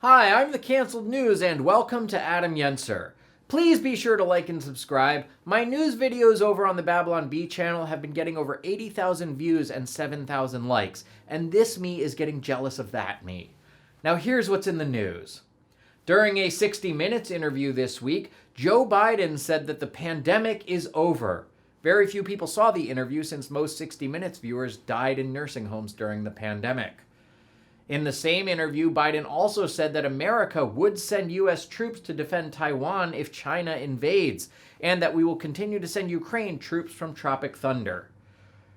Hi, I'm the Canceled News, and welcome to Adam Yenser. Please be sure to like and subscribe. My news videos over on the Babylon Bee channel have been getting over 80,000 views and 7,000 likes, and this me is getting jealous of that me. Now here's what's in the news. During a 60 Minutes interview this week, Joe Biden said that the pandemic is over. Very few people saw the interview since most 60 Minutes viewers died in nursing homes during the pandemic. In the same interview, Biden also said that America would send U.S. troops to defend Taiwan if China invades, and that we will continue to send Ukraine troops from Tropic Thunder.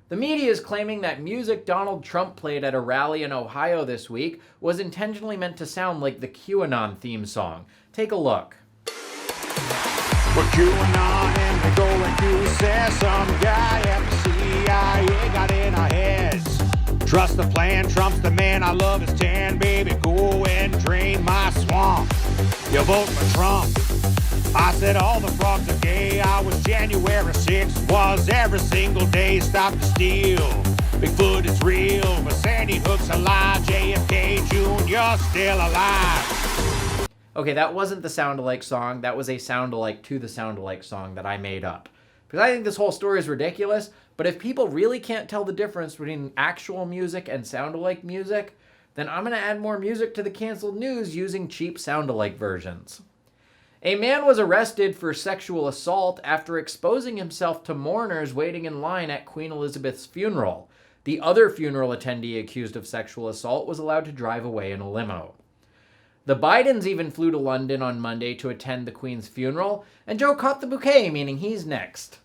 The media is claiming that music Donald Trump played at a rally in Ohio this week was intentionally meant to sound like the QAnon theme song. Take a look. We're QAnon and we're going to say some guy at the CIA got in our heads. Trust the plan, Trump's the man, I love his tan, baby, go and drain my swamp. You vote for Trump. I said all the frogs are gay, I was January 6th, was every single day, stop the steal. Bigfoot is real, but Sandy Hook's a lie, JFK Jr. still alive. Okay, that wasn't the sound-alike song, that was a sound-alike to the sound-alike song that I made up. Because I think this whole story is ridiculous, but if people really can't tell the difference between actual music and sound-alike music, then I'm going to add more music to the Canceled News using cheap sound-alike versions. A man was arrested for sexual assault after exposing himself to mourners waiting in line at Queen Elizabeth's funeral. The other funeral attendee accused of sexual assault was allowed to drive away in a limo. The Bidens even flew to London on Monday to attend the Queen's funeral, and Joe caught the bouquet, meaning he's next.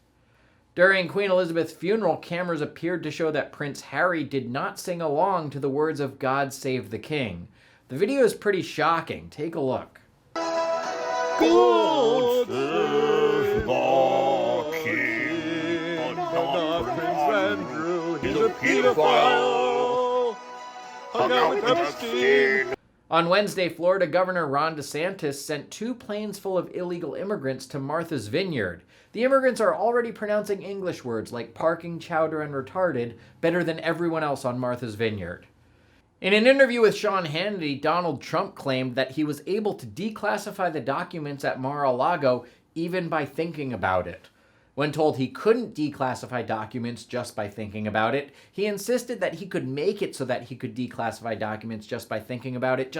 During Queen Elizabeth's funeral, cameras appeared to show that Prince Harry did not sing along to the words of God Save the King. The video is pretty shocking. Take a look. God save the King, not Prince Andrew, he's a pedophile, hung out with Epstein. On Wednesday, Florida Governor Ron DeSantis sent 2 planes full of illegal immigrants to Martha's Vineyard. The immigrants are already pronouncing English words like parking, chowder, and retarded better than everyone else on Martha's Vineyard. In an interview with Sean Hannity, Donald Trump claimed that he was able to declassify the documents at Mar-a-Lago even by thinking about it. When told he couldn't declassify documents just by thinking about it, he insisted that he could make it so that he could declassify documents just by thinking about it,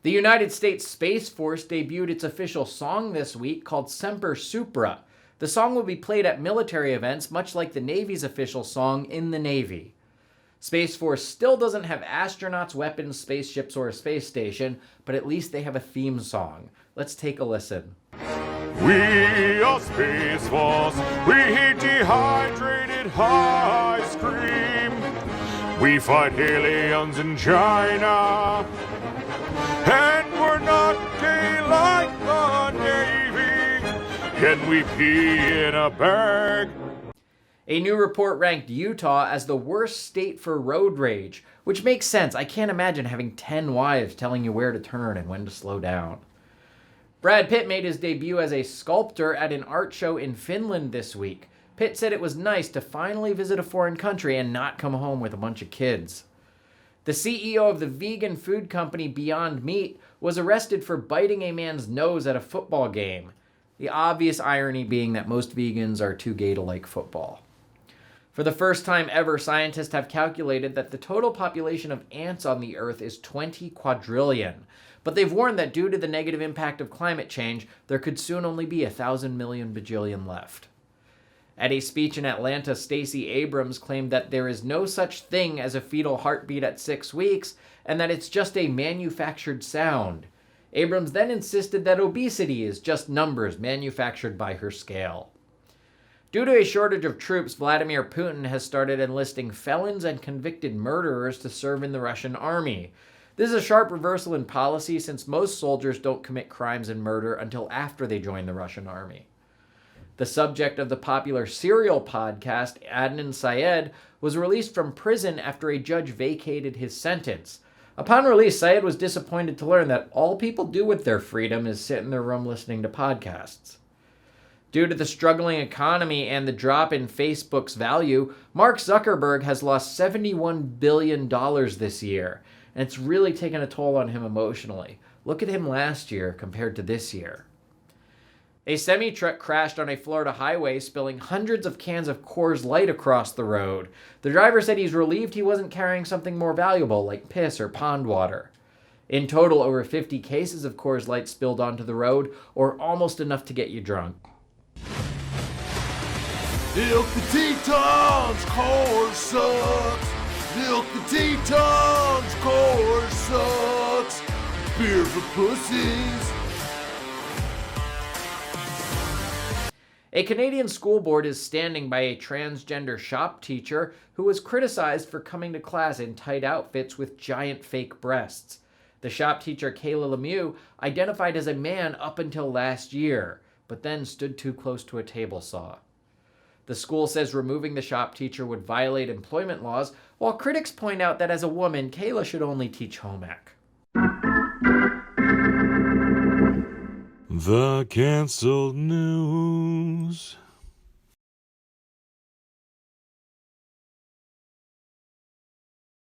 The United States Space Force debuted its official song this week called Semper Supra. The song will be played at military events, much like the Navy's official song in the Navy. Space Force still doesn't have astronauts, weapons, spaceships, or a space station, but at least they have a theme song. Let's take a listen. We are Space Force, we hate dehydrated ice cream. We fight aliens in China, and we're not gay like the Navy. And we pee in a bag. A new report ranked Utah as the worst state for road rage, which makes sense. I can't imagine having 10 wives telling you where to turn and when to slow down. Brad Pitt made his debut as a sculptor at an art show in Finland this week. Pitt said it was nice to finally visit a foreign country and not come home with a bunch of kids. The CEO of the vegan food company Beyond Meat was arrested for biting a man's nose at a football game. The obvious irony being that most vegans are too gay to like football. For the first time ever, scientists have calculated that the total population of ants on the Earth is 20 quadrillion. But they've warned that due to the negative impact of climate change, there could soon only be 1,000 million bajillion left. At a speech in Atlanta, Stacey Abrams claimed that there is no such thing as a fetal heartbeat at 6 weeks, and that it's just a manufactured sound. Abrams then insisted that obesity is just numbers manufactured by her scale. Due to a shortage of troops, Vladimir Putin has started enlisting felons and convicted murderers to serve in the Russian army. This is a sharp reversal in policy since most soldiers don't commit crimes and murder until after they join the Russian army. The subject of the popular Serial podcast, Adnan Syed, was released from prison after a judge vacated his sentence. Upon release, Syed was disappointed to learn that all people do with their freedom is sit in their room listening to podcasts. Due to the struggling economy and the drop in Facebook's value, Mark Zuckerberg has lost $71 billion this year, and it's really taken a toll on him emotionally. Look at him last year compared to this year. A semi-truck crashed on a Florida highway, spilling hundreds of cans of Coors Light across the road. The driver said he's relieved he wasn't carrying something more valuable, like piss or pond water. In total, over 50 cases of Coors Light spilled onto the road, or almost enough to get you drunk. Milk the Tetons, Coors sucks. Milk the Tetons, Coors sucks. Beer for pussies. A Canadian school board is standing by a transgender shop teacher who was criticized for coming to class in tight outfits with giant fake breasts. The shop teacher, Kayla Lemieux, identified as a man up until last year, but then stood too close to a table saw. The school says removing the shop teacher would violate employment laws, while critics point out that as a woman, Kayla should only teach home ec. The canceled news.